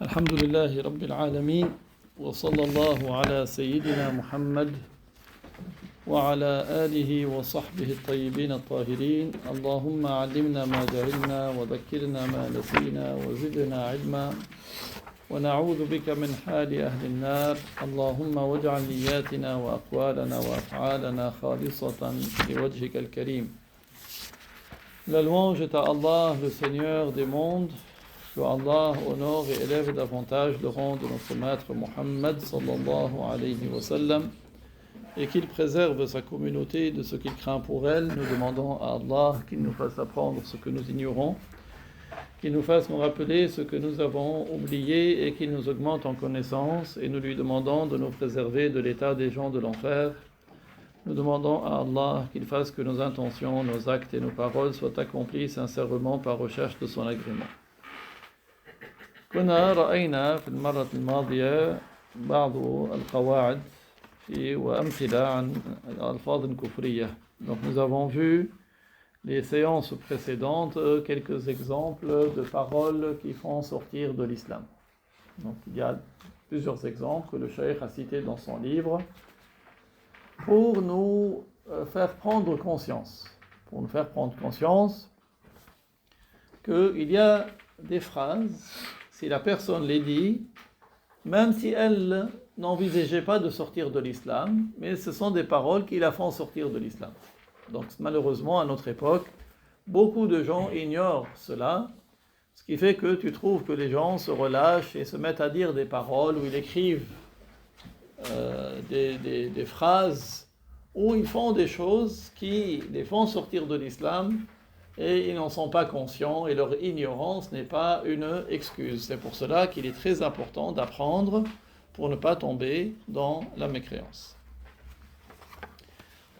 الحمد لله رب العالمين وصلى الله على سيدنا محمد وعلى آله وصحبه الطيبين الطاهرين. اللهم علمنا ما جهلنا وذكرنا ما نسينا وزدنا علما ونعوذ بك من حال أهل النار. اللهم واجعل نياتنا وأقوالنا وأفعالنا خالصة لوجهك الكريم. La louange est à Allah, le Seigneur des mondes. Que Allah honore et élève davantage le rang de notre maître Muhammad sallallahu alayhi wa sallam et qu'il préserve sa communauté de ce qu'il craint pour elle. Nous demandons à Allah qu'il nous fasse apprendre ce que nous ignorons, qu'il nous fasse nous rappeler ce que nous avons oublié et qu'il nous augmente en connaissance, et nous lui demandons de nous préserver de l'état des gens de l'enfer. Nous demandons à Allah qu'il fasse que nos intentions, nos actes et nos paroles soient accomplis sincèrement par recherche de son agrément. كنا رأينا في المرة الماضية بعض القواعد وأمثلة عن الألفاظ الكفرية. Donc nous avons vu les séances précédentes quelques exemples de paroles qui font sortir de l'islam. Donc il y a plusieurs exemples que le cheikh a cités dans son livre pour nous faire prendre conscience, qu'il y a des phrases, si la personne les dit, même si elle n'envisageait pas de sortir de l'islam, mais ce sont des paroles qui la font sortir de l'islam. Donc malheureusement, à notre époque, beaucoup de gens ignorent cela, ce qui fait que tu trouves que les gens se relâchent et se mettent à dire des paroles, où ils écrivent des phrases, où ils font des choses qui les font sortir de l'islam, et ils n'en sont pas conscients, et leur ignorance n'est pas une excuse. C'est pour cela qu'il est très important d'apprendre pour ne pas tomber dans la mécréance.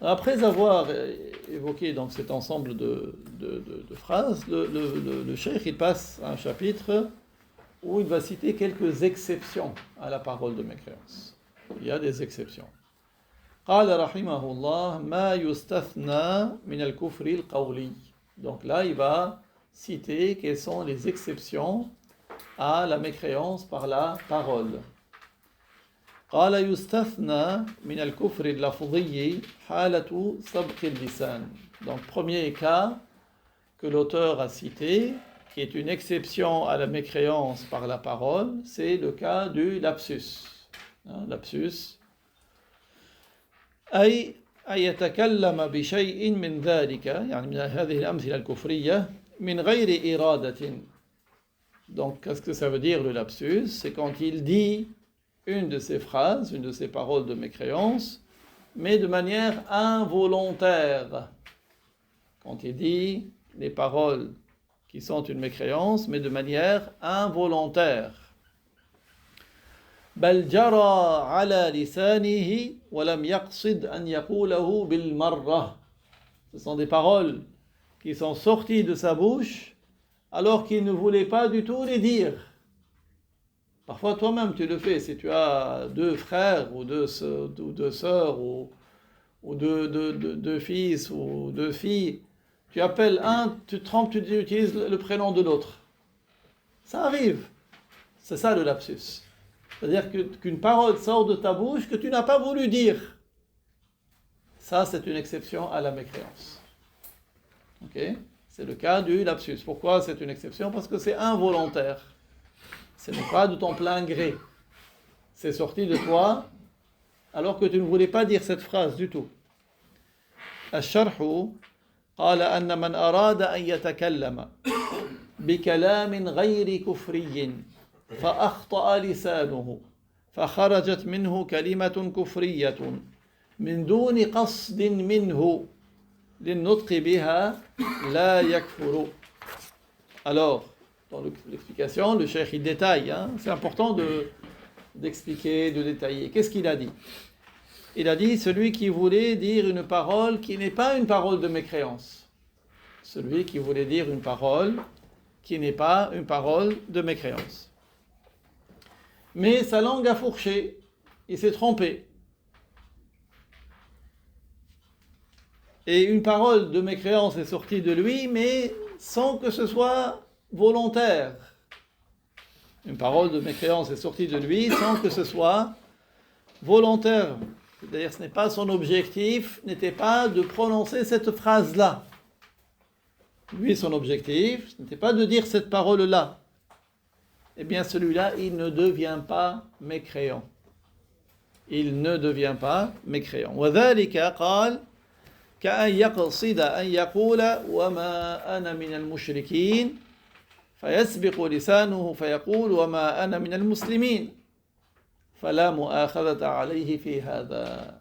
Après avoir évoqué donc cet ensemble de phrases, le cheikh il passe à un chapitre où il va citer quelques exceptions à la parole de mécréance. Il y a des exceptions. قال رحمه الله ما يستثنى من الكفر القولي. Donc là, il va citer quelles sont les exceptions à la mécréance par la parole. قال يستثنى من الكفر اللفظي حالة سبق اللسان. Donc premier cas que l'auteur a cité, qui est une exception à la mécréance par la parole, c'est le cas du lapsus. Lapsus. أي أن يتكلم بشيء من ذلك يعني من هذه الأمثلة الكفرية من غير إرادة. Donc qu'est-ce que ça veut dire le lapsus? C'est quand il dit une de ces phrases, une de ces paroles de mécréance, mais de manière involontaire. Quand il dit les paroles qui sont une mécréance, mais de manière involontaire. بل جرى على لسانه ولم يقصد أن يقوله بالمرة. Ce sont des paroles qui sont sorties de sa bouche alors qu'il ne voulait pas du tout les dire. Parfois toi-même tu le fais, si tu as deux frères ou deux sœurs ou deux fils ou deux filles, tu appelles un, tu utilises le prénom de l'autre. Ça arrive. C'est ça le lapsus. C'est-à-dire qu'une parole sort de ta bouche que tu n'as pas voulu dire. Ça, c'est une exception à la mécréance. Okay? C'est le cas du lapsus. Pourquoi c'est une exception? Parce que c'est involontaire. Ce n'est pas de ton plein gré. C'est sorti de toi alors que tu ne voulais pas dire cette phrase du tout. الشرح قال أن من أراد أن يتكلم بكلام غير كفري فأخطأ لسانه فخرجت منه كلمة كفرية من دون قصد منه للنطق بها لا يكفر. Alors, dans l'explication, le cheikh il détaille, c'est important d'expliquer, de détailler. Qu'est-ce qu'il a dit? Il a dit celui qui voulait dire une parole qui n'est pas une parole de mécréance. Celui qui voulait dire une parole qui n'est pas une parole de mécréance. Mais sa langue a fourché, il s'est trompé. Et une parole de mécréance est sortie de lui, mais sans que ce soit volontaire. Une parole de mécréance est sortie de lui sans que ce soit volontaire. C'est-à-dire ce n'est pas son objectif, n'était pas de prononcer cette phrase-là. Lui, son objectif, ce n'était pas de dire cette parole-là. Eh bien, celui-là, il ne devient pas mécréant. Il ne devient pas mécréant. وذلك قال كأن يقصد أن يقول وما أنا من المشركين فيسبق لسانه فيقول وما أنا من المسلمين فلا مؤاخذة عليه في هذا.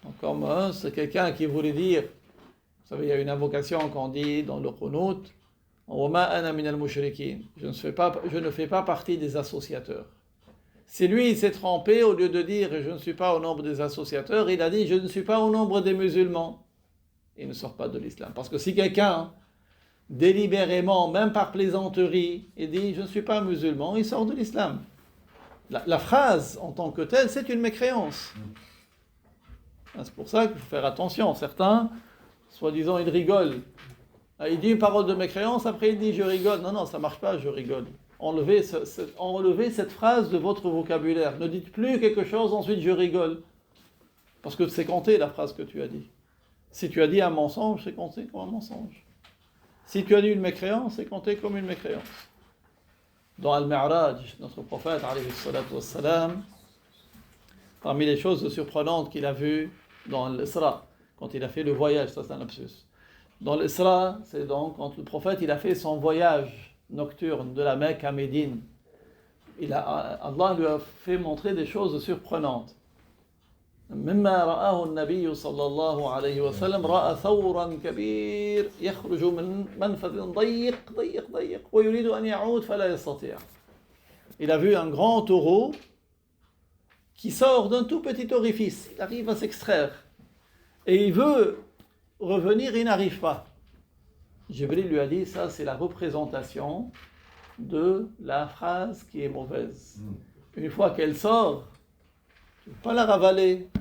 Donc, comme c'est quelqu'un qui voulait dire, vous savez, il y a une invocation qu'on dit dans le Qunut, وما أنا من المشركين, je ne fais pas partie des associateurs. Si lui il s'est trompé, au lieu de dire je ne suis pas au nombre des associateurs, il a dit je ne suis pas au nombre des musulmans. Il ne sort pas de l'islam. Parce que si quelqu'un, délibérément, même par plaisanterie, il dit je ne suis pas musulman, il sort de l'islam. La phrase en tant que telle, c'est une mécréance. C'est pour ça qu'il faut faire attention. Certains, soi-disant, ils rigolent. Il dit une parole de mécréance, après il dit je rigole. Non, ça ne marche pas, je rigole. Enlevez cette phrase de votre vocabulaire. Ne dites plus quelque chose, ensuite je rigole. Parce que c'est compté la phrase que tu as dit. Si tu as dit un mensonge, c'est compté comme un mensonge. Si tu as dit une mécréance, c'est compté comme une mécréance. Dans Al-Mi'raj, notre prophète, alayhi salatu wassalam, parmi les choses surprenantes qu'il a vues dans l'Isra, quand il a fait le voyage, ça c'est un lapsus. Dans l'Isra, c'est donc quand le prophète il a fait son voyage nocturne de la Mecque à Médine. Allah lui a fait montrer des choses surprenantes. مما رآه النبي صلى الله عليه وسلم رأى ثورا كبير يخرج من منفذ ضيق ويريد أن يعود فلا يستطيع. Il a vu un grand taureau qui sort d'un tout petit orifice. Il arrive à s'extraire. Et il veut revenir, il n'arrive pas. Jibril lui a dit, ça c'est la représentation de la phrase qui est mauvaise. Une fois qu'elle sort, tu ne peux pas la ravaler. Tu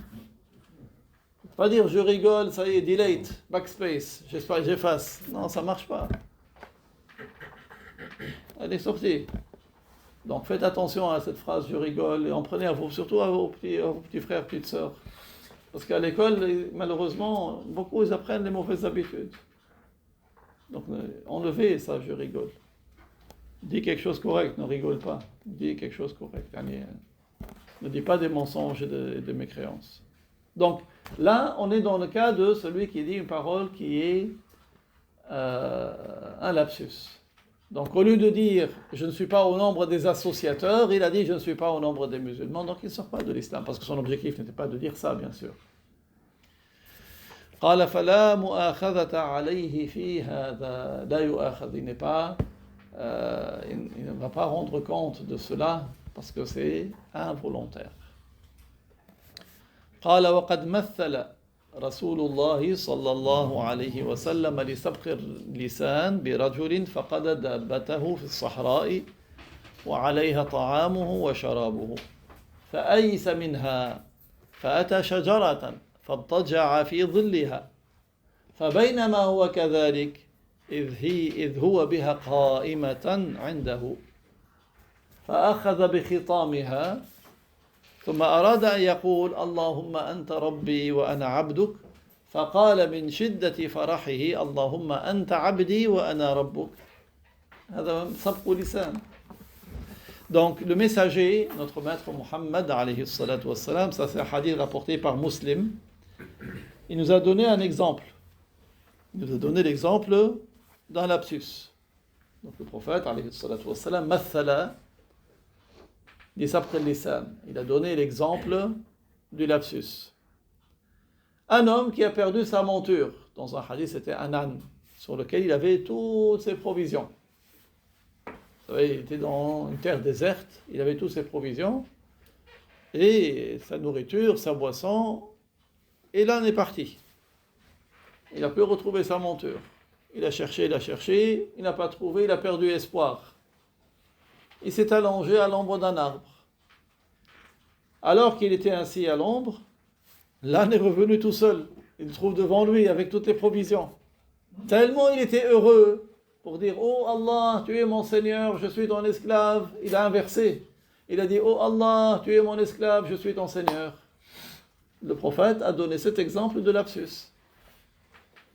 ne peux pas dire je rigole, ça y est, delete, backspace, j'efface. Non, ça ne marche pas. Elle est sortie. Donc faites attention à cette phrase je rigole et en prenez surtout à vos petits frères, petites sœurs. Parce qu'à l'école, malheureusement, beaucoup ils apprennent les mauvaises habitudes. Donc, enlevez ça, je rigole. Dis quelque chose de correct, ne rigole pas. Dis quelque chose de correct. Ne dis pas des mensonges et des mécréances. Donc, là, on est dans le cas de celui qui dit une parole qui est un lapsus. Donc, au lieu de dire je ne suis pas au nombre des associateurs, il a dit je ne suis pas au nombre des musulmans. Donc, il ne sort pas de l'islam, parce que son objectif n'était pas de dire ça, bien sûr. قال فلا مؤاخذة عليه في هذا لا يؤاخذ, il ne va pas rendre compte de cela parce que c'est involontaire. قال وقد مثل رسول الله صلى الله عليه وسلم لسبق اللسان برجل فقد دابته في الصحراء وعليها طعامه وشرابه فأيس منها فأتى شجرة فاضطجع في ظلها فبينما هو كذلك إذ هو بها قائمة عنده فأخذ بخطامها ثم أراد أن يقول اللهم أنت ربي وأنا عبدك فقال من شدة فرحه اللهم أنت عبدي وأنا ربك. هذا سبق لسان. Donc le messager, notre maître Muhammad alayhi salatu wassalam, ça c'est un hadith rapporté par Muslim, il nous a donné un exemple. Il nous a donné l'exemple d'un lapsus. Donc le prophète alayhi salatu wassalam, mathala li sabq al-lisan. Il a donné l'exemple du lapsus. Un homme qui a perdu sa monture. Dans un hadith, c'était un âne sur lequel il avait toutes ses provisions. Vous savez, il était dans une terre déserte, il avait toutes ses provisions, et sa nourriture, sa boisson, et l'âne est parti. Il a pu retrouver sa monture. Il a cherché, il n'a pas trouvé, il a perdu espoir. Il s'est allongé à l'ombre d'un arbre. Alors qu'il était assis à l'ombre, l'âne est revenu tout seul. Il le trouve devant lui avec toutes les provisions. Tellement il était heureux pour dire oh Allah, tu es mon Seigneur, je suis ton esclave, il a inversé. Il a dit oh Allah, tu es mon esclave, je suis ton Seigneur. Le prophète a donné cet exemple de lapsus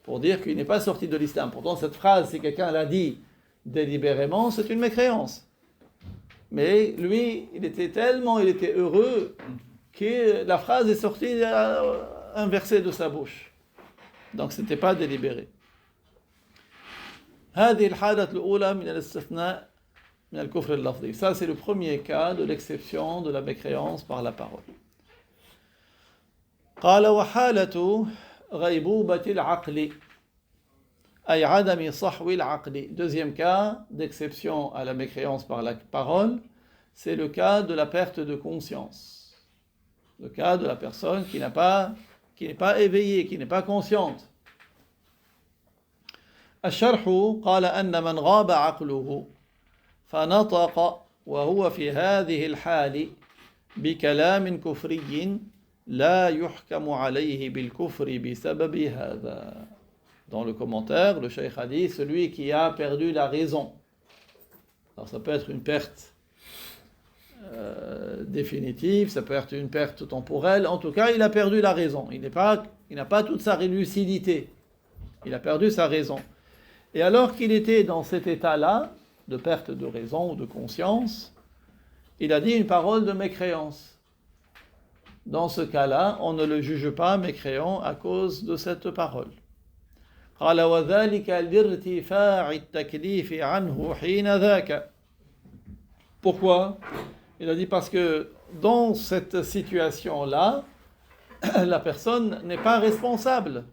pour dire qu'il n'est pas sorti de l'islam. Pourtant, cette phrase, si quelqu'un l'a dit délibérément, c'est une mécréance. Mais lui, il était heureux que la phrase est sortie inversée de sa bouche. Donc, ce n'était pas délibéré. هذه الحالة الأولى من الاستثناء من الكفر اللفظي. Ça, c'est le premier cas de l'exception de la mécréance par la parole. قال وحالة غيبوبة العقل أي عدم صحو العقل. Deuxième cas d'exception à la mécréance par la parole, c'est le cas de la perte de conscience. Le cas de la personne qui n'est pas éveillée, qui n'est pas consciente. الشرح قال أن من غاب عقله فنطق وهو في هذه الحال بكلام كفري لا يحكم عليه بالكفر بسبب هذا. Dans le commentaire, le cheikh a dit celui qui a perdu la raison. Alors ça peut être une perte définitive, ça peut être une perte temporelle. En tout cas, il a perdu la raison. Il n'a pas toute sa lucidité. Il a perdu sa raison. Et alors qu'il était dans cet état-là, de perte de raison ou de conscience, il a dit une parole de mécréance. Dans ce cas-là, on ne le juge pas mécréant à cause de cette parole. قال وذلك لارتفاع التكليف عنه حين ذاك. Pourquoi? Il a dit parce que dans cette situation-là, la personne n'est pas responsable.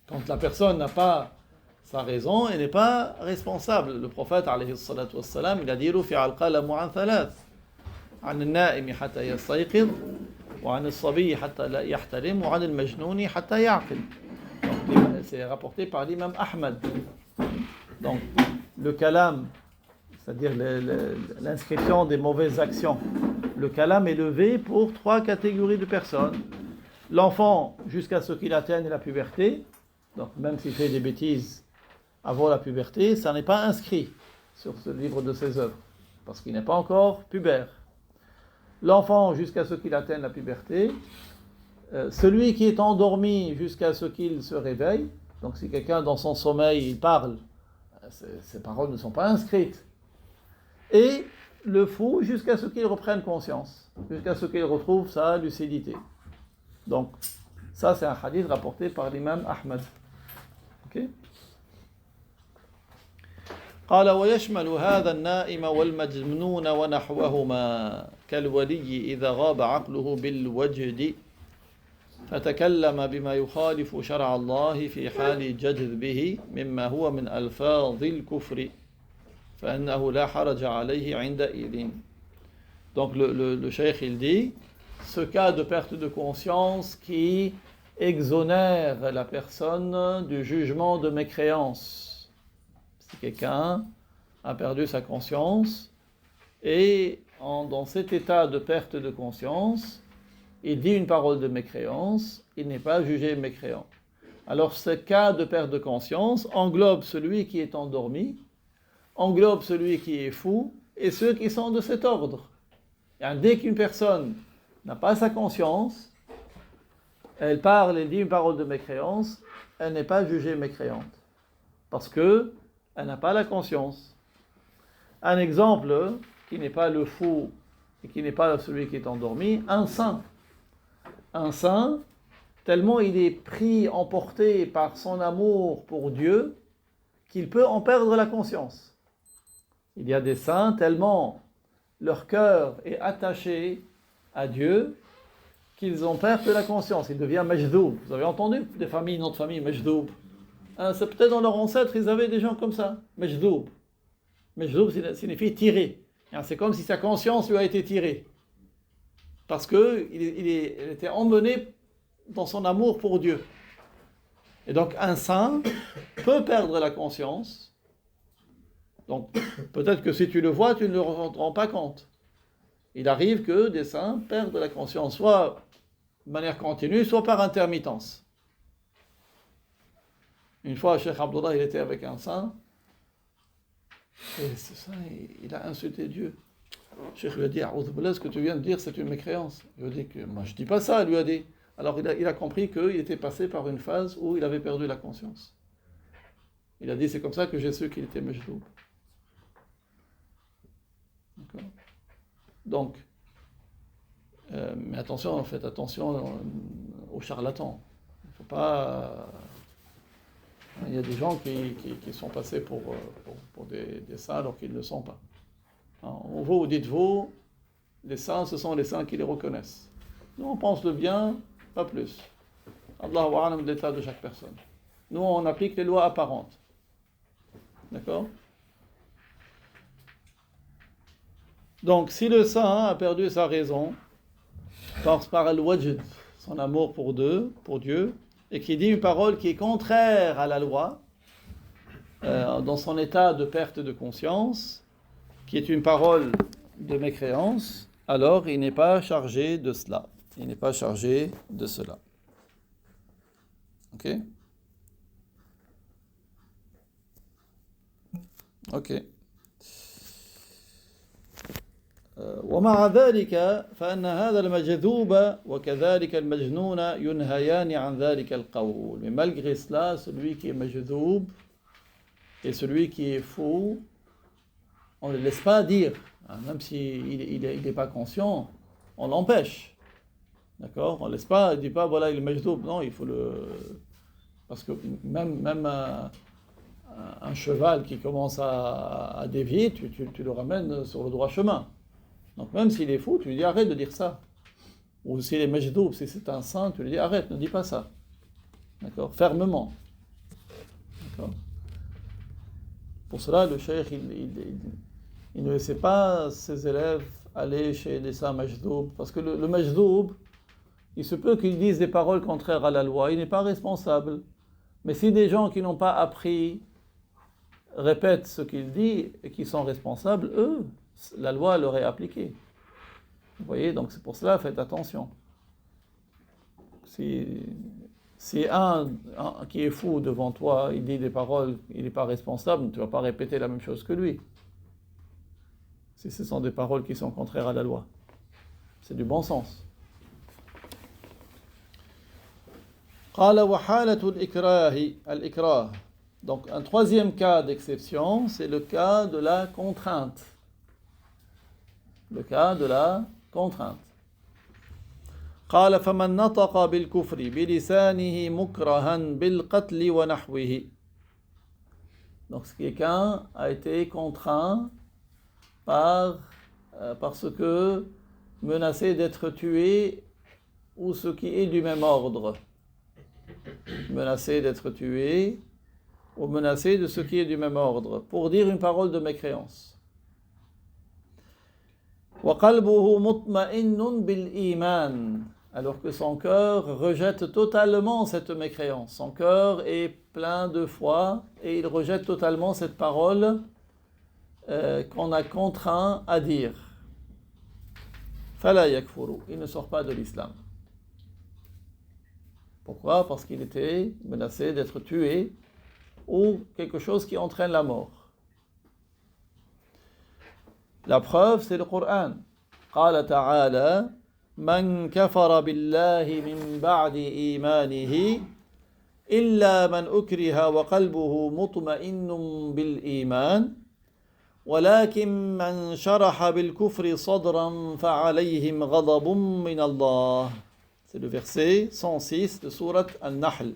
Quand la personne n'a pas sa raison, elle n'est pas responsable. Le prophète, alayhi salatu wassalam, il a dit رفع القلم عن ثلاث عن النائم حتى يستيقظ وعن الصبي حتى لا يحتلم وعن المجنون حتى يعقل. C'est rapporté par l'imam Ahmad. Donc, le kalam, c'est-à-dire l'inscription des mauvaises actions, le kalam est levé pour 3 catégories de personnes. L'enfant, jusqu'à ce qu'il atteigne la puberté, donc même s'il fait des bêtises avant la puberté, ça n'est pas inscrit sur ce livre de ses œuvres, parce qu'il n'est pas encore pubère. L'enfant, jusqu'à ce qu'il atteigne la puberté, celui qui est endormi jusqu'à ce qu'il se réveille, donc si quelqu'un dans son sommeil il parle, ces paroles ne sont pas inscrites. Et le fou jusqu'à ce qu'il reprenne conscience, jusqu'à ce qu'il retrouve sa lucidité. Donc ça c'est un hadith rapporté par l'imam Ahmad. Ok. قال ويشمل هذا النائم والمجنون ونحوهما كالولي إذا غاب عقله بالوجد فتكلم بما يخالف شرع الله في حال جذبه مما هو من ألفاظ الكفر فإنه لا حرج عليه عندئذ. Donc le cheikh il dit ce cas de perte de conscience qui exonère la personne du jugement de mécréance. Si quelqu'un a perdu sa conscience et dans cet état de perte de conscience, il dit une parole de mécréance, il n'est pas jugé mécréant. Alors ce cas de perte de conscience englobe celui qui est endormi, englobe celui qui est fou et ceux qui sont de cet ordre. Et dès qu'une personne n'a pas sa conscience, elle parle, elle dit une parole de mécréance, elle n'est pas jugée mécréante. Parce qu'elle n'a pas la conscience. Un exemple qui n'est pas le fou et qui n'est pas celui qui est endormi, un saint. Un saint, tellement il est pris, emporté par son amour pour Dieu, qu'il peut en perdre la conscience. Il y a des saints, tellement leur cœur est attaché à Dieu, qu'ils en perdent la conscience. Ils deviennent majdoub. Vous avez entendu des familles, noms de famille, majdoub. C'est peut-être dans leurs ancêtres, ils avaient des gens comme ça, majdoub. Majdoub signifie tirer. C'est comme si sa conscience lui a été tirée. Parce qu'il était emmené dans son amour pour Dieu. Et donc un saint peut perdre la conscience. Donc peut-être que si tu le vois, tu ne le rends pas compte. Il arrive que des saints perdent la conscience, soit de manière continue, soit par intermittence. Une fois, Cheikh Abdullah, il était avec un saint, et ce saint, il a insulté Dieu. Cheikh lui a dit, A'udhu billah, ce que tu viens de dire, c'est une mécréance. Il lui a dit que moi je dis pas ça, il lui a dit. Alors il a compris qu'il était passé par une phase où il avait perdu la conscience. Il a dit, c'est comme ça que j'ai su qu'il était majdoub. D'accord. Donc, mais attention, faites attention aux charlatans. Il ne faut pas. Il y a des gens qui sont passés pour des saints alors qu'ils ne le sont pas. Vous dites-vous, les saints, ce sont les saints qui les reconnaissent. Nous, on pense le bien, pas plus. Allahu a'lam de l'état de chaque personne. Nous, on applique les lois apparentes. D'accord? Donc, si le saint a perdu sa raison, par al-wajd, son amour pour Dieu, et qui dit une parole qui est contraire à la loi, dans son état de perte de conscience, qui est une parole de mécréance, alors il n'est pas chargé de cela. Il n'est pas chargé de cela. Ok? Ok. ومع ذلك فإن هذا المجذوب وكذلك المجنون ينهيان عن ذلك القول. Mais malgré cela, celui qui est majzoub et celui qui est fou, on ne le laisse pas dire. Même s'il n'est pas conscient, on l'empêche. D'accord? On ne laisse pas, il ne dit pas, voilà, il est majzoub. Non, il faut le... Parce que même un cheval qui commence à dévier, tu le ramènes sur le droit chemin. Donc même s'il est fou, tu lui dis arrête de dire ça. Ou s'il est majdoub, si c'est un saint, tu lui dis arrête, ne dis pas ça. D'accord? Fermement. D'accord? Pour cela, le cheikh, il ne laissait pas ses élèves aller chez les saints majdoub. Parce que le majdoub, il se peut qu'il dise des paroles contraires à la loi, il n'est pas responsable. Mais si des gens qui n'ont pas appris répètent ce qu'il dit et qui sont responsables, eux, la loi leur est appliquée. Vous voyez, donc c'est pour cela, faites attention. Si un qui est fou devant toi, il dit des paroles, il n'est pas responsable, tu ne vas pas répéter la même chose que lui. Si ce sont des paroles qui sont contraires à la loi. C'est du bon sens. قال وحالة الإكراه. Donc un troisième cas d'exception, c'est le cas de la contrainte. Le cas de la contrainte. قال فمن نطق بالكفر بلسانه مكرها بالقتل ونحوه. Donc si quelqu'un a été contraint parce que menacé d'être tué ou ce qui est du même ordre. Menacé d'être tué ou menacé de ce qui est du même ordre pour dire une parole de mécréance. وَقَلْبُهُ مُطْمَئِنٌ بِالْإِيمَانِ. Alors que son cœur rejette totalement cette mécréance. Son cœur est plein de foi et il rejette totalement cette parole qu'on a contraint à dire. فَلَا يَكْفُرُ. Il ne sort pas de l'islam. Pourquoi? Parce qu'il était menacé d'être tué ou quelque chose qui entraîne la mort. La preuve, c'est le Coran. قال تعالى من كفر بالله من بعد إيمانه إلا من أكره وقلبه مطمئن بالإيمان ولكن من شرح بالكفر صدرا فعليهم غضب من الله. C'est le verset 106 de sourate An-Nahl.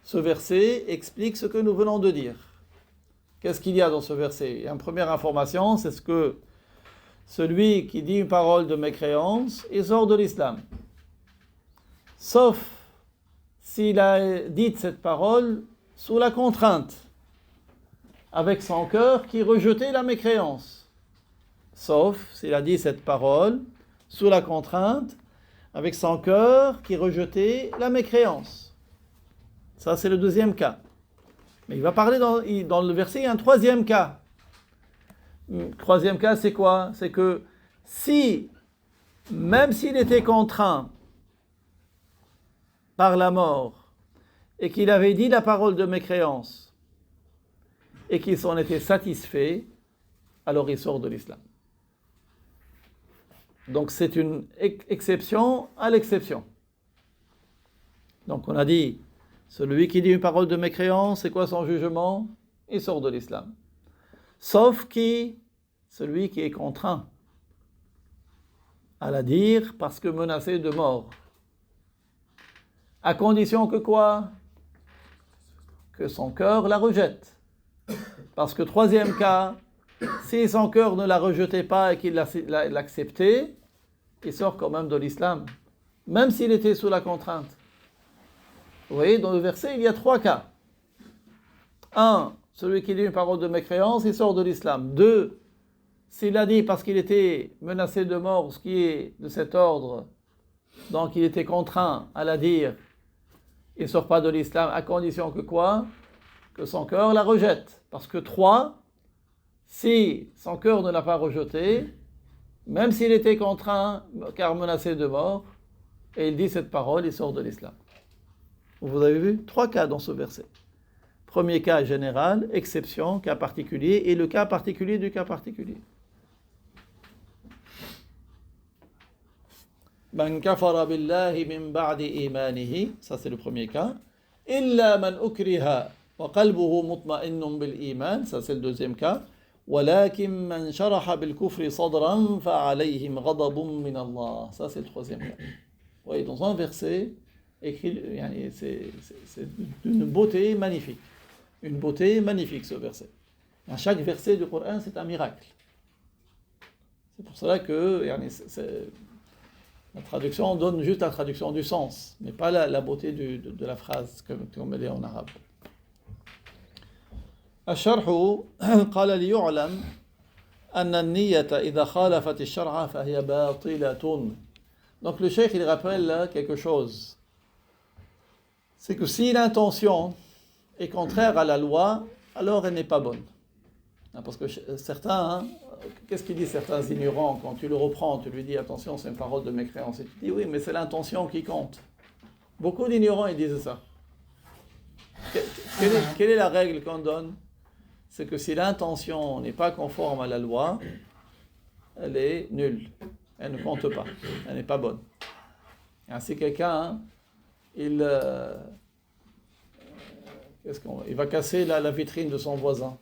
Ce verset explique ce que nous venons de dire. Qu'est-ce qu'il y a dans ce verset? Une première information, c'est ce que celui qui dit une parole de mécréance, il sort de l'islam. Sauf s'il a dit cette parole sous la contrainte, avec son cœur qui rejetait la mécréance. Sauf s'il a dit cette parole sous la contrainte, avec son cœur qui rejetait la mécréance. Ça, c'est le deuxième cas. Mais il va parler dans le verset, il y a un troisième cas. Le troisième cas, c'est quoi? C'est que même s'il était contraint par la mort, et qu'il avait dit la parole de mécréance et qu'il s'en était satisfait, alors il sort de l'islam. Donc c'est une exception à l'exception. Donc on a dit, celui qui dit une parole de mécréance, c'est quoi son jugement? Il sort de l'islam. Sauf celui qui est contraint à la dire parce que menacé de mort. À condition que quoi? Que son cœur la rejette. Parce que troisième cas, si son cœur ne la rejetait pas et qu'il l'acceptait, il sort quand même de l'islam, même s'il était sous la contrainte. Vous voyez, dans le verset, il y a 3 cas. 1, celui qui dit une parole de mécréance, il sort de l'islam. 2, s'il a dit parce qu'il était menacé de mort, ce qui est de cet ordre, donc il était contraint à la dire, il ne sort pas de l'islam, à condition que quoi? Que son cœur la rejette. Parce que 3, si son cœur ne l'a pas rejeté, même s'il était contraint, car menacé de mort, et il dit cette parole, il sort de l'islam. Vous avez vu 3 cas dans ce verset. Premier cas général, exception, cas particulier, et le cas particulier du cas particulier. Man kafara billahi min ba'di imanihi, ça c'est le premier cas. Illa man ukriha wa qalbuhu mutma'innun bil iman, ça c'est le deuxième cas. ولكن من شرح بالكفر صدرا فعليهم غضب من الله. Ça c'est le troisième cas. Vous voyez, dans un verset écrit, c'est d'une beauté magnifique. Une beauté magnifique ce verset. À chaque verset du Coran, c'est un miracle. C'est pour cela que la traduction donne juste la traduction du sens, mais pas la beauté de la phrase comme elle est en arabe. الشرح قال ليعلم أن النية إذا خالفت الشرع فهي باطلة. Donc le cheikh il rappelle là quelque chose. C'est que si l'intention est contraire à la loi, alors elle n'est pas bonne. Parce que certains, qu'est-ce qu'ils disent certains ignorants quand tu le reprends, tu lui dis attention, c'est une parole de mécréance, et tu dis oui, mais c'est l'intention qui compte. Beaucoup d'ignorants ils disent ça. Quelle est la règle qu'on donne? C'est que si l'intention n'est pas conforme à la loi, elle est nulle, elle ne compte pas, elle n'est pas bonne. Si quelqu'un, il va casser la vitrine de son voisin,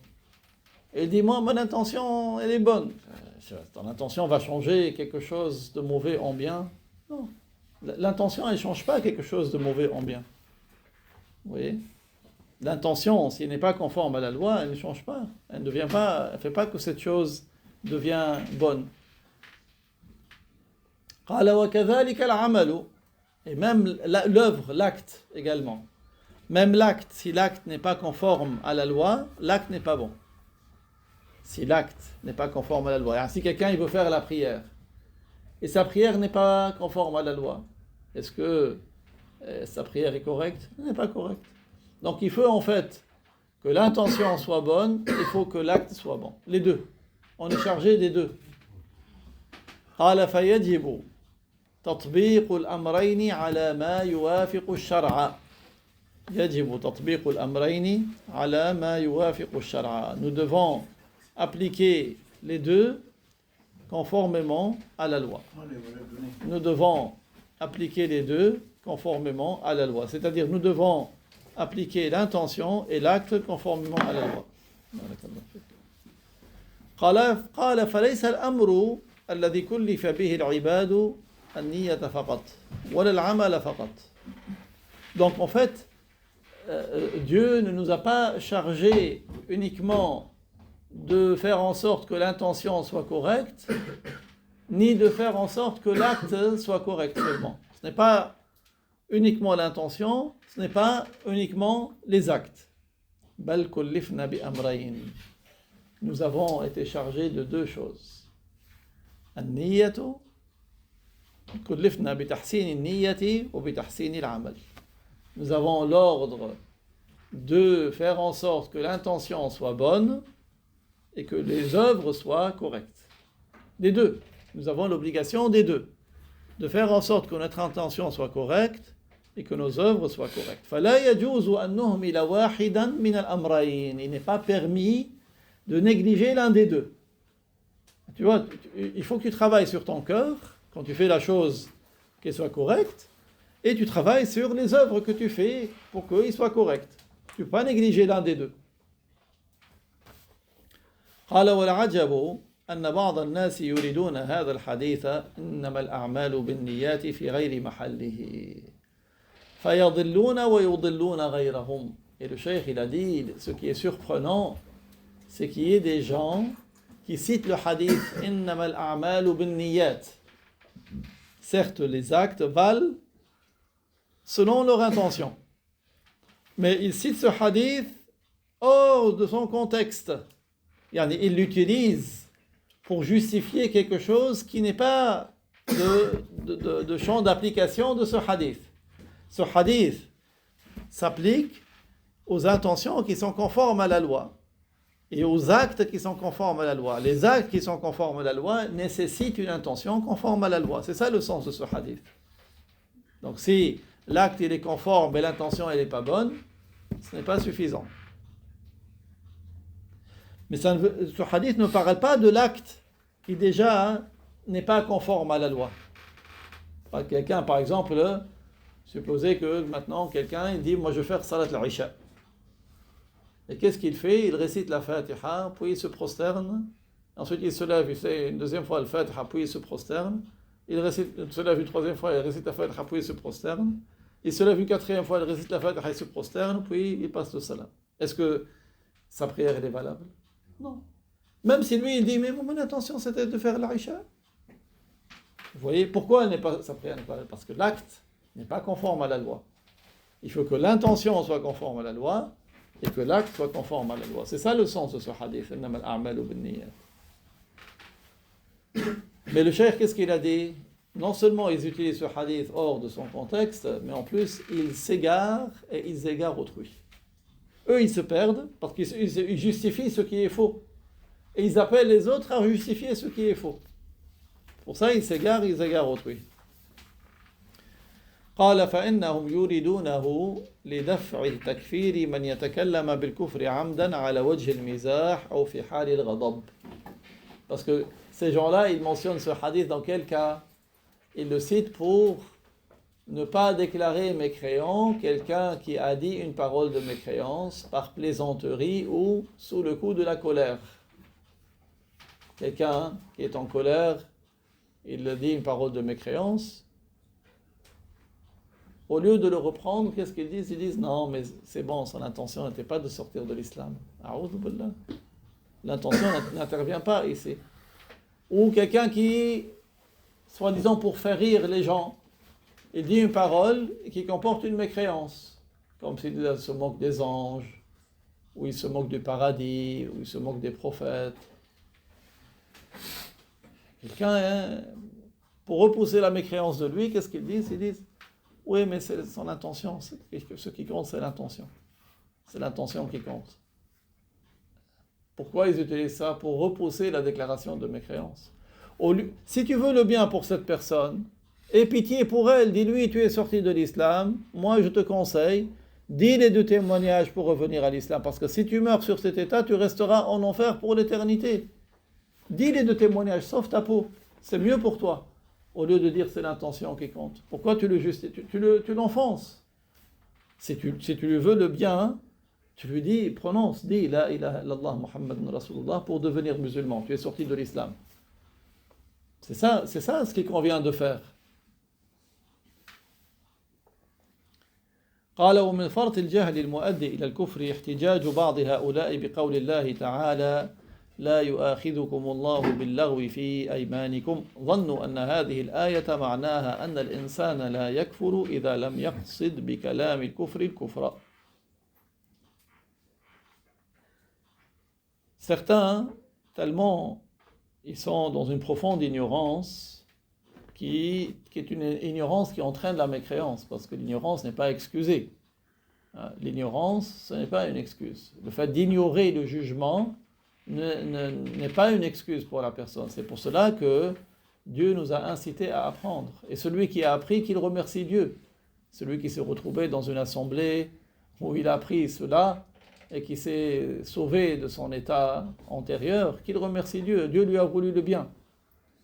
et il dit, moi, mon intention, elle est bonne. Ton intention va changer quelque chose de mauvais en bien? Non, l'intention, elle ne change pas quelque chose de mauvais en bien. Vous voyez? L'intention, si elle n'est pas conforme à la loi, elle ne change pas. Elle ne fait pas que cette chose devient bonne. Et même l'œuvre, l'acte également. Même l'acte, si l'acte n'est pas conforme à la loi, l'acte n'est pas bon. Si l'acte n'est pas conforme à la loi. Alors, si quelqu'un il veut faire la prière, et sa prière n'est pas conforme à la loi, est-ce que sa prière est correcte? Elle n'est pas correcte. Donc il faut en fait que l'intention soit bonne, il faut que l'acte soit bon. Les deux. On est chargé des deux. قال فيجب تطبيق الأمرين على ما يوافق الشرع. يجب تطبيق الأمرين على ما يوافق الشرع. Nous devons appliquer les deux conformément à la loi. Nous devons appliquer les deux conformément à la loi. C'est-à-dire nous devons appliquer l'intention et l'acte conformément à la loi. قال فليس الأمر الذي كلف به العباد النية فقط ولا العمل فقط. Donc en fait, Dieu ne nous a pas chargé uniquement de faire en sorte que l'intention soit correcte, ni de faire en sorte que l'acte soit correct seulement. Ce n'est pas uniquement l'intention, ce n'est pas uniquement les actes. بل كلفنا بأمرين. Nous avons été chargés de deux choses. النية كلفنا بتحسين النية وبتحسين العمل. Nous avons l'ordre de faire en sorte que l'intention soit bonne et que les œuvres soient correctes. Des deux. Nous avons l'obligation des deux. De faire en sorte que notre intention soit correcte et que nos œuvres soient correctes. فَلَا يَجُوزُ أَن نُهْمِلَ وَاحِدًا مِنَ الْأَمْرَيْنِ. Il n'est pas permis de négliger l'un des deux. Tu vois, il faut que tu travailles sur ton cœur, quand tu fais la chose, qu'elle soit correcte, et tu travailles sur les œuvres que tu fais pour qu'ils soient corrects. Tu ne peux pas négliger l'un des deux. قال والعجب أن بعض الناس يريدون هذا الحديث إنما الأعمال بالنيات في غير محله فيضلون ويضلون غيرهم. Et le cheikh il a dit, ce qui est surprenant, c'est qu'il y ait des gens qui citent le hadith إنما الأعمال بالنيات. Certes, les actes valent selon leur intention, mais ils citent ce hadith hors de son contexte. Ils l'utilisent pour justifier quelque chose qui n'est pas de champ d'application de ce hadith. Ce hadith s'applique aux intentions qui sont conformes à la loi et aux actes qui sont conformes à la loi. Les actes qui sont conformes à la loi nécessitent une intention conforme à la loi. C'est ça le sens de ce hadith. Donc si l'acte il est conforme et l'intention elle n'est pas bonne, ce n'est pas suffisant. Mais ce hadith ne parle pas de l'acte qui déjà n'est pas conforme à la loi. Quelqu'un, par exemple, supposez que maintenant quelqu'un il dit moi je vais faire salat al-isha. Et qu'est-ce qu'il fait? Il récite la Fatiha, puis il se prosterne. Ensuite il se lève, il fait une deuxième fois la Fatiha, puis il se prosterne. Il se lève une troisième fois, il récite la Fatiha, puis il se prosterne. Il se lève une quatrième fois, il récite la Fatiha, il se prosterne, puis il passe le salam. Est-ce que sa prière est valable? Non. Même si lui il dit mais mon intention c'était de faire l'Aïcha. Vous voyez pourquoi sa prière n'est pas valable? Parce que l'acte n'est pas conforme à la loi. Il faut que l'intention soit conforme à la loi et que l'acte soit conforme à la loi. C'est ça le sens de ce hadith. Mais le cheikh, qu'est-ce qu'il a dit? Non seulement ils utilisent ce hadith hors de son contexte, mais en plus ils s'égarent et ils égarent autrui. Eux, ils se perdent parce qu'ils justifient ce qui est faux. Et ils appellent les autres à justifier ce qui est faux. Pour ça, ils égarent autrui. قال فإنهم يريدونه لدفع تكفير من يتكلم بالكفر عمدا على وجه المزاح أو في حال الغضب. Parce que ces gens-là, ils mentionnent ce hadith dans quel cas? Ils le citent pour ne pas déclarer mécréant quelqu'un qui a dit une parole de mécréance par plaisanterie ou sous le coup de la colère. Quelqu'un qui est en colère, il dit une parole de mécréance. Au lieu de le reprendre, qu'est-ce qu'ils disent? Ils disent non, mais c'est bon, son intention n'était pas de sortir de l'islam. L'intention n'intervient pas ici. Ou quelqu'un qui, soi-disant pour faire rire les gens, il dit une parole qui comporte une mécréance, comme s'il se moque des anges, ou il se moque du paradis, ou il se moque des prophètes. Quelqu'un, pour repousser la mécréance de lui, qu'est-ce qu'ils disent? Ils disent oui, mais c'est son intention. Ce qui compte, c'est l'intention. C'est l'intention qui compte. Pourquoi ils utilisent ça? Pour repousser la déclaration de mécréance. Si tu veux le bien pour cette personne, aie pitié pour elle, dis-lui, tu es sorti de l'islam, moi je te conseille, dis les deux témoignages pour revenir à l'islam, parce que si tu meurs sur cet état, tu resteras en enfer pour l'éternité. Dis les deux témoignages, sauve ta peau, c'est mieux pour toi. Au lieu de dire c'est l'intention qui compte. Pourquoi tu l'enfonces? Si tu lui veux le bien, tu lui dis, dis la ilaha illallah Muhammadun Rasulullah pour devenir musulman. Tu es sorti de l'islam. C'est ça ce qu'il convient de faire. قال ومن فرط الجهل المؤدي إلى الكفر احتجاج بعض هؤلاء بقول الله تعالى لا يؤاخذكم الله باللغو في أيمانكم ظنوا أن هذه الآية معناها أن الإنسان لا يكفر إذا لم يقصد بكلام الكفر الكفر. Certains, tellement ils sont dans une profonde ignorance qui est une ignorance qui entraîne la mécréance, parce que l'ignorance n'est pas excusée. L'ignorance, ce n'est pas une excuse. Le fait d'ignorer le jugement n'est pas une excuse pour la personne. C'est pour cela que Dieu nous a incités à apprendre. Et celui qui a appris, qu'il remercie Dieu. Celui qui s'est retrouvé dans une assemblée où il a appris cela et qui s'est sauvé de son état antérieur, qu'il remercie Dieu. Dieu lui a voulu le bien.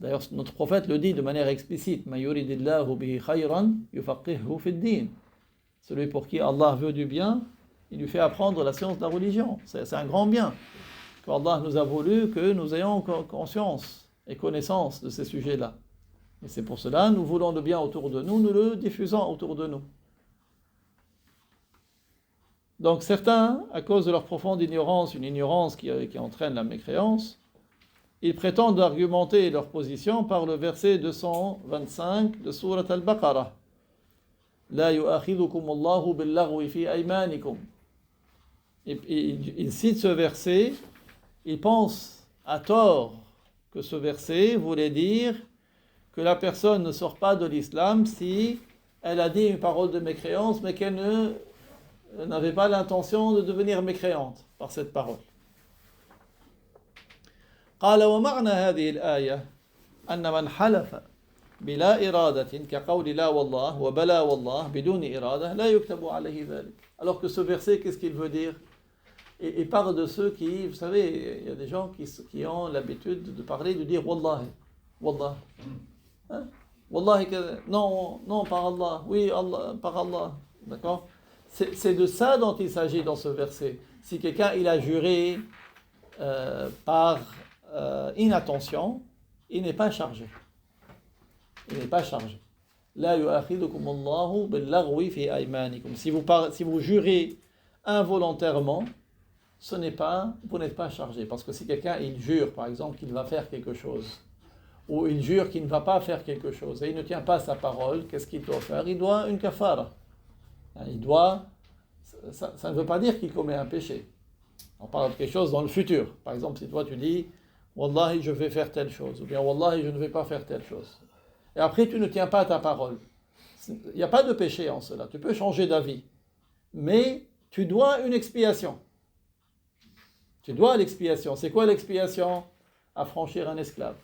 D'ailleurs, notre prophète le dit de manière explicite. مَا يُرِدِ اللَّهُ بِهِ خَيْرًا يُفَقِّهُهُ فِي الدِّينِ. Celui pour qui Allah veut du bien, il lui fait apprendre la science de la religion. C'est un grand bien. qu'Allah nous a voulu que nous ayons conscience et connaissance de ces sujets-là. Et c'est pour cela, nous voulons le bien autour de nous, nous le diffusons autour de nous. Donc certains, à cause de leur profonde ignorance, une ignorance qui entraîne la mécréance, ils prétendent argumenter leur position par le verset 225 de Surat Al-Baqarah. La yu'akhidhukum Allahu bil-laghwi fi aymanikum. Ils citent ce verset, ils pensent à tort que ce verset voulait dire que la personne ne sort pas de l'islam si elle a dit une parole de mécréance, mais qu'elle n'avait pas l'intention de devenir mécréante par cette parole. قال ومعنى هذه الآية أن من حلف بلا إرادة كقول لا والله وبلا والله بدون إرادة لا يكتب عليه ذلك. Alors que ce verset, qu'est-ce qu'il veut dire? Il parle de ceux qui, vous savez, il y a des gens qui ont l'habitude de parler, de dire Wallahi, Wallah. Hein? Wallahi, non, non, par Allah, oui, Allah, par Allah. D'accord? C'est de ça dont il s'agit dans ce verset. Si quelqu'un il a juré par inattention, il n'est pas chargé. Il n'est pas chargé. La yu'akhidukum Allahu bil-laghwi fi aymanikum. Si vous jurez involontairement, vous n'êtes pas chargé. Parce que si quelqu'un il jure, par exemple, qu'il va faire quelque chose, ou il jure qu'il ne va pas faire quelque chose, et il ne tient pas sa parole, qu'est-ce qu'il doit faire? Il doit une kafara. Il doit. Ça ne veut pas dire qu'il commet un péché. On parle de quelque chose dans le futur. Par exemple, si toi tu dis Wallahi, je vais faire telle chose, ou bien Wallahi, je ne vais pas faire telle chose. Et après, tu ne tiens pas ta parole. Il n'y a pas de péché en cela. Tu peux changer d'avis. Mais tu dois une expiation. Tu dois l'expiation. C'est quoi l'expiation? Affranchir un esclave.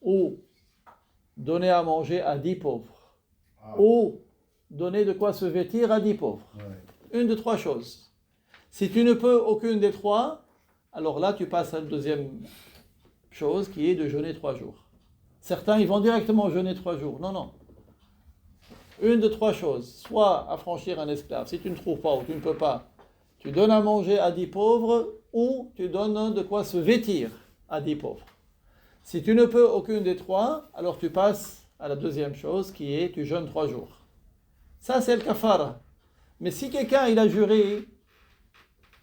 Ou donner à manger à 10 pauvres. Ou donner de quoi se vêtir à 10 pauvres. Une de trois choses. Si tu ne peux aucune des trois, alors là, tu passes à la deuxième chose qui est de jeûner 3 jours. Certains, ils vont directement jeûner 3 jours. Non, non. Une de trois choses. Soit affranchir un esclave. Si tu ne trouves pas ou tu ne peux pas, tu donnes à manger à 10 pauvres ou tu donnes de quoi se vêtir à 10 pauvres. Si tu ne peux aucune des trois, alors tu passes à la deuxième chose qui est tu jeûnes 3 jours. Ça, c'est le kafara. Mais si quelqu'un, il a juré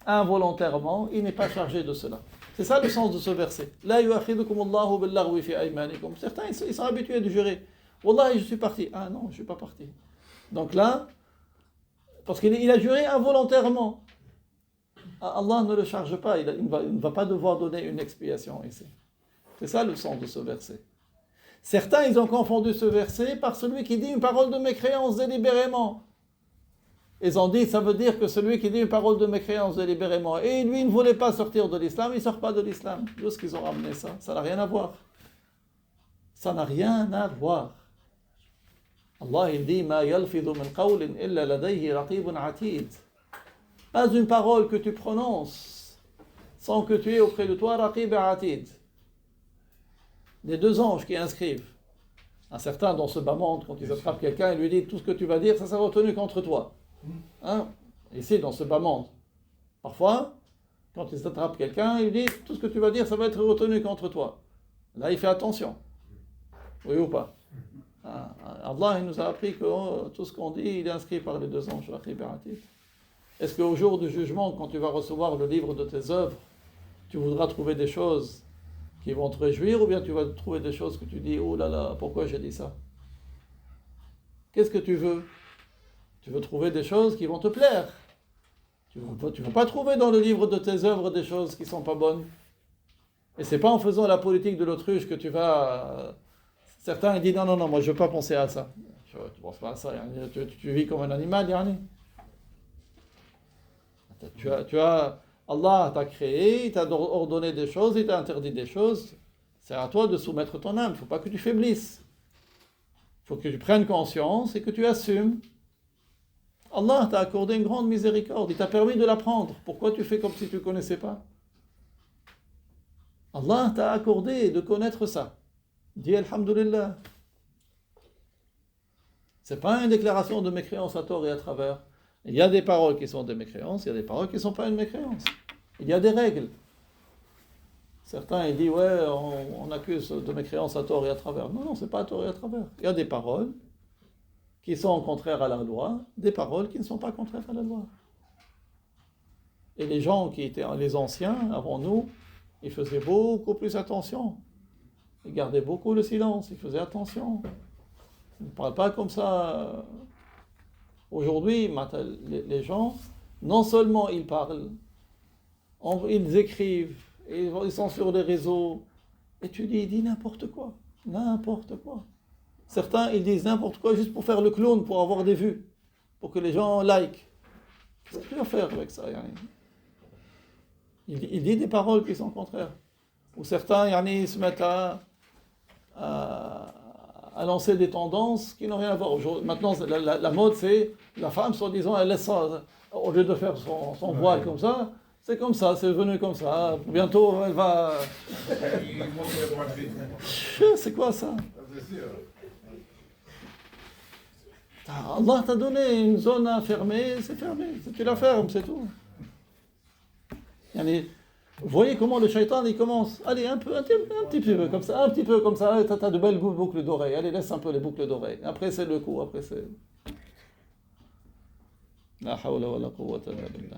involontairement, il n'est pas chargé de cela. C'est ça le sens de ce verset. La yu'akhidukum Allahu bil-laghwi fi aymanikum. Certains, ils sont habitués de jurer. Wallahi, je suis parti. Ah non, je ne suis pas parti. Donc là, parce qu'il a juré involontairement. Allah ne le charge pas. Il ne va pas devoir donner une expiation ici. C'est ça le sens de ce verset. Certains, ils ont confondu ce verset par celui qui dit une parole de mécréance délibérément. Ils ont dit, ça veut dire que celui qui dit une parole de mécréance délibérément, et lui, il ne voulait pas sortir de l'islam, il ne sort pas de l'islam. D'où est-ce qu'ils ont ramené ça? Ça n'a rien à voir. Ça n'a rien à voir. Allah, il dit, ma yalfidhu min qawlin illa ladayhi raqibun atid. Pas une parole que tu prononces sans que tu aies auprès de toi raqib et atid. Les 2 anges qui inscrivent. Un certain dans ce bas monde, quand ils attrapent quelqu'un, il lui dit, tout ce que tu vas dire, ça sera retenu contre toi. Hein? Ici, dans ce bas monde. Parfois, quand ils attrapent quelqu'un, il dit, tout ce que tu vas dire, ça va être retenu contre toi. Là, il fait attention. Oui ou pas? Allah, il nous a appris que tout ce qu'on dit, il est inscrit par les 2 anges. Est-ce qu'au jour du jugement, quand tu vas recevoir le livre de tes œuvres, tu voudras trouver des choses qui vont te réjouir, ou bien tu vas trouver des choses que tu dis, oh là là, pourquoi j'ai dit ça? Qu'est-ce que tu veux? Tu veux trouver des choses qui vont te plaire. Tu ne vas pas trouver dans le livre de tes œuvres des choses qui ne sont pas bonnes. Et ce n'est pas en faisant la politique de l'autruche que tu vas... Certains ils disent non, moi je ne veux pas penser à ça. Tu ne penses pas à ça. Tu vis comme un animal, Yanni. Allah t'a créé, il t'a ordonné des choses, il t'a interdit des choses. C'est à toi de soumettre ton âme. Il ne faut pas que tu faiblisses. Il faut que tu prennes conscience et que tu assumes. Allah t'a accordé une grande miséricorde, il t'a permis de l'apprendre. Pourquoi tu fais comme si tu ne connaissais pas? Allah t'a accordé de connaître ça. Dis Alhamdulillah. Ce n'est pas une déclaration de mécréance à tort et à travers. Il y a des paroles qui sont des mécréances, il y a des paroles qui ne sont pas une mécréance. Il y a des règles. Certains ils disent ouais, on accuse de mécréance à tort et à travers. Non, ce n'est pas à tort et à travers. Il y a des paroles qui sont contraires à la loi, des paroles qui ne sont pas contraires à la loi. Et les gens qui étaient les anciens avant nous, ils faisaient beaucoup plus attention. Ils gardaient beaucoup le silence, ils faisaient attention. Ils ne parlent pas comme ça. Aujourd'hui, les gens, non seulement ils parlent, ils écrivent, ils sont sur les réseaux, et tu dis, ils disent n'importe quoi. N'importe quoi. Certains, ils disent n'importe quoi juste pour faire le clown, pour avoir des vues, pour que les gens like. Qu'est-ce que tu vas faire avec ça, yani? Il dit des paroles qui sont contraires. Ou certains, yani, se mettent à lancer des tendances qui n'ont rien à voir. Maintenant, la mode, c'est la femme, soi-disant, elle laisse ça, au lieu de faire son voile comme ça, c'est comme ça, c'est venu comme ça. Bientôt, elle va... C'est quoi ça? Allah t'a donné une zone à fermer, c'est fermé. Tu la fermes, c'est tout. Yani, vous voyez comment le shaitan il commence. Allez, un petit peu comme ça, un petit peu comme ça. T'as de belles boucles d'oreilles. Allez, laisse un peu les boucles d'oreilles. Après, c'est le coup. Après, c'est. La hawla wa la quwwata illa billah.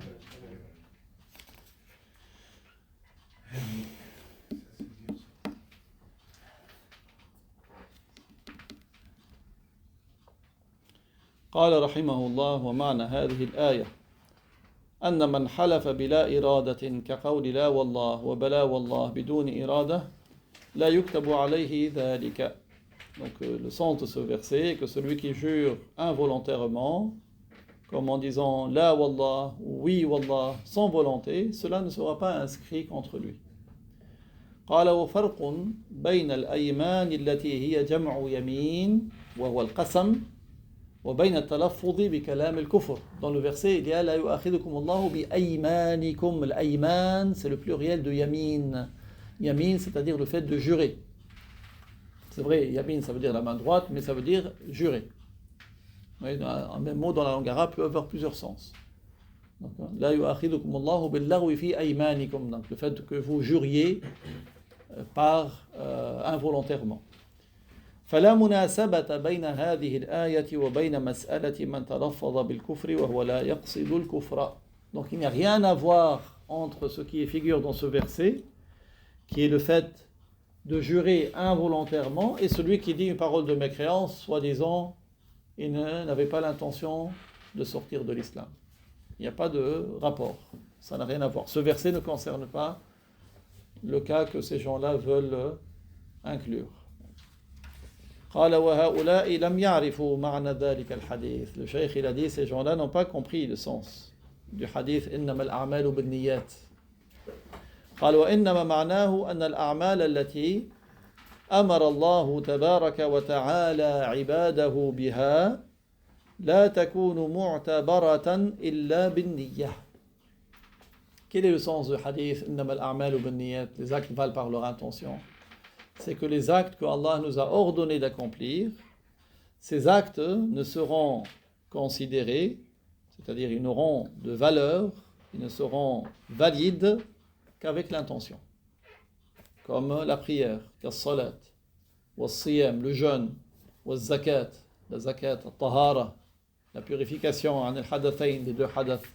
قال رحمه الله ومعنى هذه الآية أن من حلف بلا إرادة كقول لا والله وبلا والله بدون إرادة لا يكتب عليه ذلك. Donc le sens de ce verset est que celui qui jure involontairement, comme en disant la wallah ou oui wallah sans volonté, cela ne sera pas inscrit contre lui. قال وفرق بين الأيمان التي هي جمع يمين وهو القسم وبين التلفظ بكلام الكفر. Dans le verset, il y a لا يؤاخذكم الله بأيمانكم. الأيمان, c'est le pluriel de yamin. Yamin, c'est-à-dire le fait de jurer. C'est vrai, yamin, ça veut dire la main droite, mais ça veut dire jurer. Un même mot dans la langue arabe peut avoir plusieurs sens. لا يؤاخذكم الله باللغو في أيمانكم. Donc le fait que vous juriez par involontairement. فلا مناسبة بين هذه الآية وبين مسألة من تلفظ بالكفر وهو لا يقصد الكفر. Donc il n'y a rien à voir entre ce qui figure dans ce verset, qui est le fait de jurer involontairement, et celui qui dit une parole de mécréance, soi-disant, il n'avait pas l'intention de sortir de l'islam. Il n'y a pas de rapport, ça n'a rien à voir. Ce verset ne concerne pas le cas que ces gens-là veulent inclure. قال وهؤلاء لم يعرفوا معنى ذلك الحديث. Le cheikh il a dit ces gens-là n'ont pas compris le sens du hadith إنما الأعمال بالنيات. قال وإنما معناه أن الأعمال التي أمر الله تبارك وتعالى عباده بها لا تكون معتبرة إلا بالنية. Quel est le sens du hadith إنما الأعمال بالنيات? Les actes valent par leur intention. C'est que les actes que Allah nous a ordonné d'accomplir, ces actes ne seront considérés, c'est-à-dire ils n'auront de valeur, ils ne seront valides qu'avec l'intention. Comme la prière, qu'as-salat, was-siyam, le jeûne, was-zakat, la zakat, al-tahara, la purification, al-hadathayn, les deux hadath,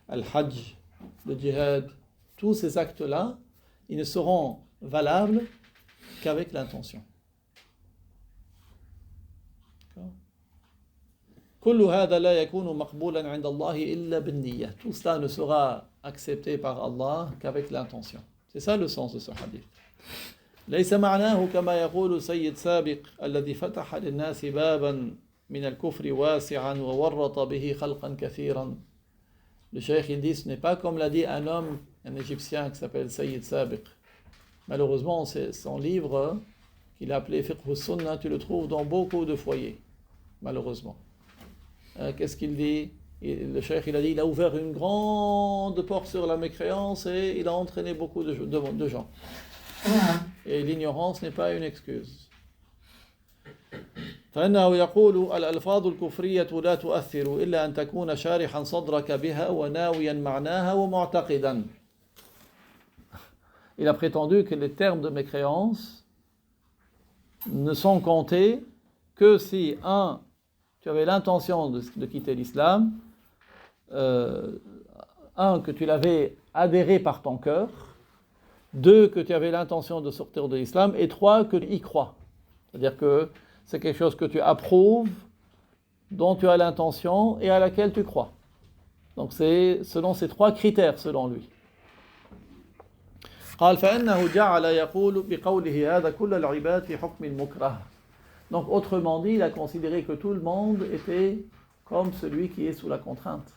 al-hajj, le djihad, tous ces actes-là, ils ne seront valables qu'avec l'intention. كل هذا لا يكون مقبولا عند الله إلا بالنية. Tout cela ne sera accepté par Allah qu'avec l'intention. C'est ça le sens de ce hadith. ليس معناه كما يقول سيد سابق الذي فتح للناس بابا من الكفر واسعا وورط به خلقا كثيرا. Le cheikh il dit ce n'est pas comme l'a dit un homme, un Égyptien qui s'appelle Sayyid Sabiq. Malheureusement, son livre qu'il a appelé fiqh al-sunnah, tu le trouves dans beaucoup de foyers, malheureusement. Qu'est-ce qu'il dit? Le cheikh, il a dit, il a ouvert une grande porte sur la mécréance et il a entraîné beaucoup de gens. Et l'ignorance n'est pas une excuse. فإنه يقول الألفاظ الكفرية لا تؤثر إلا أن تكون شارحا صدرك بها وناويا معناها ومعتقدا. Il a prétendu que les termes de mécréance ne sont comptés que si, un, tu avais l'intention de quitter l'islam, un, que tu l'avais adhéré par ton cœur, deux, que tu avais l'intention de sortir de l'islam, et trois, que tu y crois. C'est-à-dire que c'est quelque chose que tu approuves, dont tu as l'intention et à laquelle tu crois. Donc c'est selon ces trois critères, selon lui. قال فإنه جعل يقول بقوله هذا كل العباد في حكم المكره. Donc autrement dit, il a considéré que tout le monde était comme celui qui est sous la contrainte.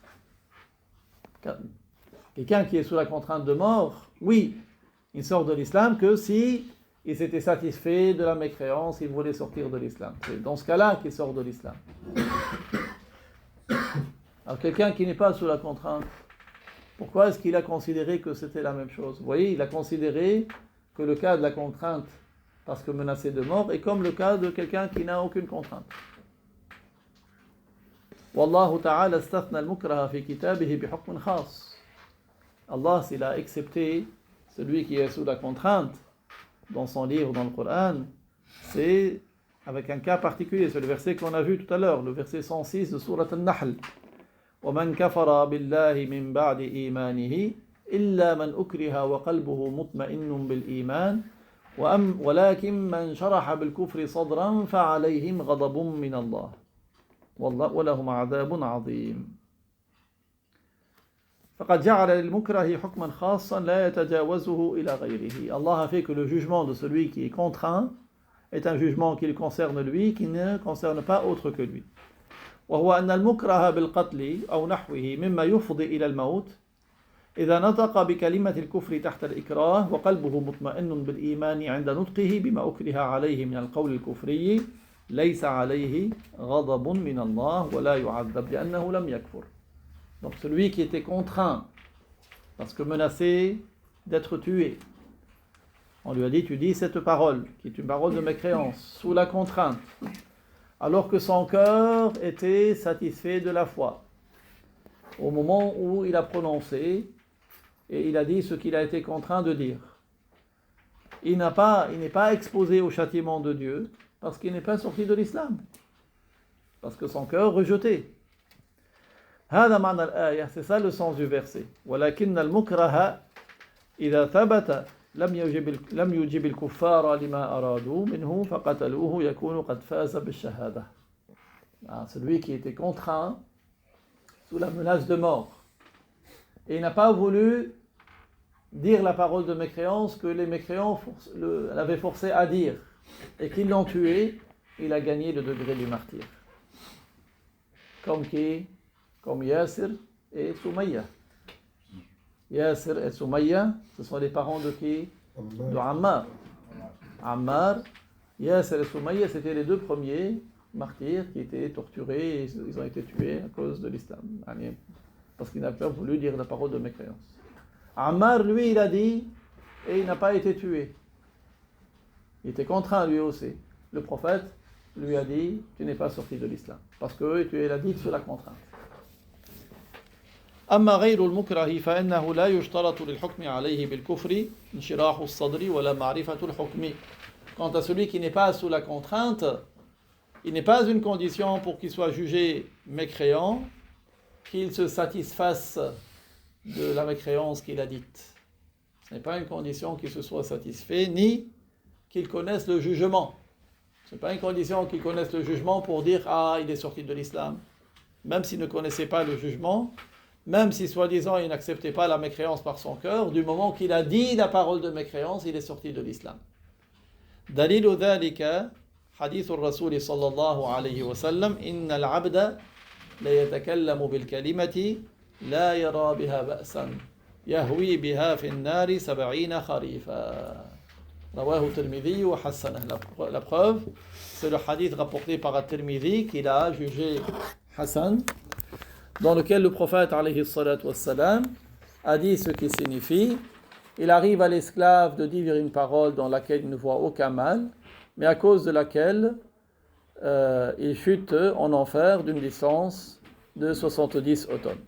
Quelqu'un qui est sous la contrainte de mort, oui, il sort de l'islam que si il s'était satisfait de la mécréance, il voulait sortir de l'islam. C'est dans ce cas-là qu'il sort de l'islam. Alors quelqu'un qui n'est pas sous la contrainte, pourquoi est-ce qu'il a considéré que c'était la même chose? Vous voyez, il a considéré que le cas de la contrainte, parce que menacé de mort, est comme le cas de quelqu'un qui n'a aucune contrainte. Wallahu ta'ala istathna al-mukraha fi kitabihi bi hukmin khas. Allah, s'il a accepté celui qui est sous la contrainte dans son livre, dans le Coran, c'est avec un cas particulier. C'est le verset qu'on a vu tout à l'heure, le verset 106 de Sourate An-Nahl. وَمَنْ كَفَرَ بِاللَّهِ مِنْ بَعْدِ إِيمَانِهِ إِلَّا مَنْ أُكْرِهَ وَقَلْبُهُ مُطْمَئِنٌ بِالْإِيمَانِ وَلَكِنْ مَنْ شَرَحَ بِالْكُفْرِ صَدْرًا فَعَلَيْهِمْ غَضَبٌ مِّنَ اللَّهِ وَلَهُمْ عَذَابٌ عَظِيمٌ. فقد جعل للمكره حكما خاصا لا يتجاوزه إلى غيره. Allah a fait que le jugement de celui qui est contraint est un jugement qui le concerne lui, qui ne concerne pas autre que lui. وهو أن المكره بالقتل أو نحوه مما يفضي إلى الموت إذا نطق بكلمة الكفر تحت الإكراه وقلبه مطمئن بالإيمان عند نطقه بما أكره عليه من القول الكفري ليس عليه غضب من الله ولا يعذب لأنه لم يكفر. Donc celui qui était contraint, parce que menacé d'être tué, on lui a dit, tu dis cette parole, qui est une parole de mécréance, sous la contrainte, alors que son cœur était satisfait de la foi. Au moment où il a prononcé, et il a dit ce qu'il a été contraint de dire. Il n'est pas exposé au châtiment de Dieu, parce qu'il n'est pas sorti de l'islam, parce que son cœur rejeté. هذا معنى الآية, c'est ça le sens du verset. ولكن المكره إذا ثبت لم يجب الكفار لما أرادوا منه فقتلوه يكون قد فاز بالشهادة. Celui qui était contraint sous la menace de mort et il n'a pas voulu dire la parole de mécréance que les mécréants l'avaient forcé à dire et qu'ils l'ont tué, il a gagné le degré du martyr. Comme Yasir et Soumaïa. Yasir et Soumaïa, ce sont les parents de qui? De Ammar. Ammar, Yasir et Soumaïa, c'était les deux premiers martyrs qui étaient torturés et ils ont été tués à cause de l'islam. Parce qu'ils n'avaient pas voulu dire la parole de mécréance. Ammar, lui, il a dit et il n'a pas été tué. Il était contraint lui aussi. Le prophète lui a dit, tu n'es pas sorti de l'islam. Parce que tu es la dite sous la contrainte. أما غير المكره فإنه لا يشترط للحكم عليه بالكفر انشراح الصدر ولا معرفة الحكم. Quant à celui qui n'est pas sous la contrainte, il n'est pas une condition pour qu'il soit jugé mécréant qu'il se satisfasse de la mécréance qu'il a dite. Ce n'est pas une condition qu'il se soit satisfait, ni qu'il connaisse le jugement. Ce n'est pas une condition qu'il connaisse le jugement pour dire « Ah, il est sorti de l'islam ». Même s'il ne connaissait pas le jugement, même si soi-disant il n'acceptait pas la mécréance par son cœur, du moment qu'il a dit la parole de mécréance, il est sorti de l'islam. دليل ذلك حديث الرسول صلى الله عليه وسلم إن العبد لا يتكلم بالكلمة لا يرى بها بأسا يهوي بها في النار 70 خريفا. Rawahu Tirmidhi wa Hassanah. La preuve, c'est le hadith rapporté par At-Tirmidhi qu'il a jugé Hassan, dans lequel le prophète alayhi salatu wassalam a dit ce qui signifie: il arrive à l'esclave de dire une parole dans laquelle il ne voit aucun mal, mais à cause de laquelle il chute en enfer d'une distance de 70 automnes.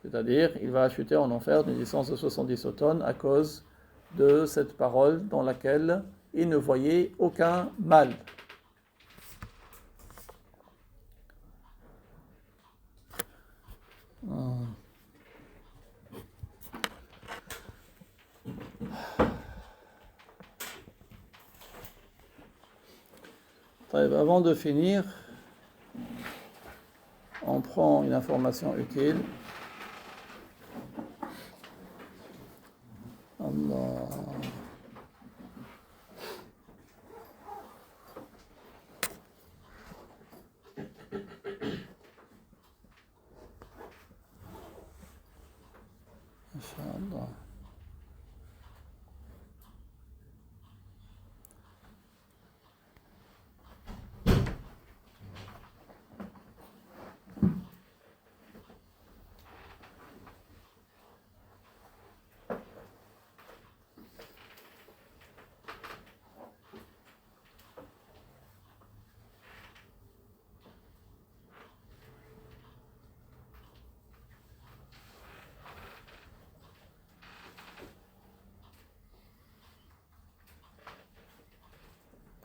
C'est-à-dire, il va chuter en enfer d'une distance de 70 automnes à cause de cette parole dans laquelle il ne voyait aucun mal. Avant de finir, on prend une information utile. Allah. Inch'Allah.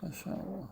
Inch'Allah.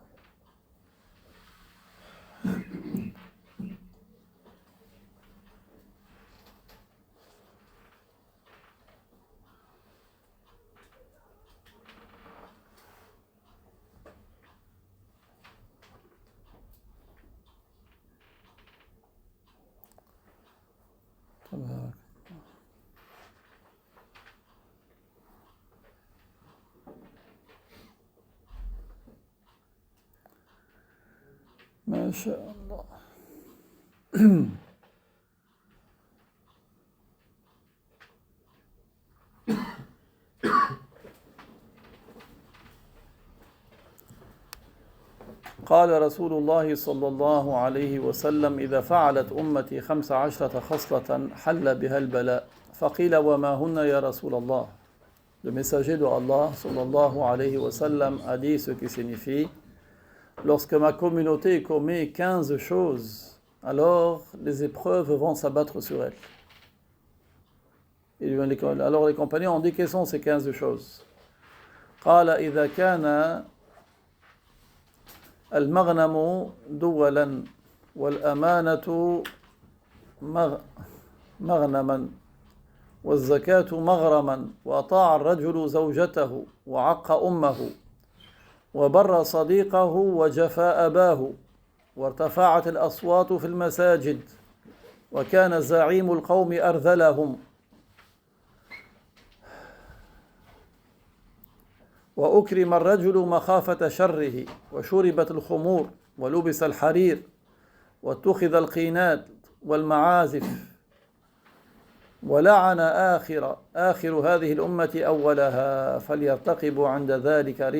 ما شاء الله. قال رسول الله صلى الله عليه وسلم: إذا فعلت أمتي 15 خصلة حل بها البلاء. فقيل: وما هن يا رسول الله؟ Le messager de Allah sallallahu alayhi wa sallam a dit ce qui signifie: lorsque ma communauté commet 15 choses, alors les épreuves vont s'abattre sur elle. Alors les compagnons ont dit: quelles sont ces 15 choses? قال: إذا كان المغنم دولا والأمانة مغنما والزكاة مغرما وأطاع الرجل زوجته وعق أمه وبر صديقه وجفى أباه وارتفعت الأصوات في المساجد وكان زعيم القوم أرذلهم وأكرم الرجل مخافة شره وشربت الخمور ولبس الحرير واتخذ القينات والمعازف ولعن آخر هذه الأمة أولها فليرتقبوا عند ذلك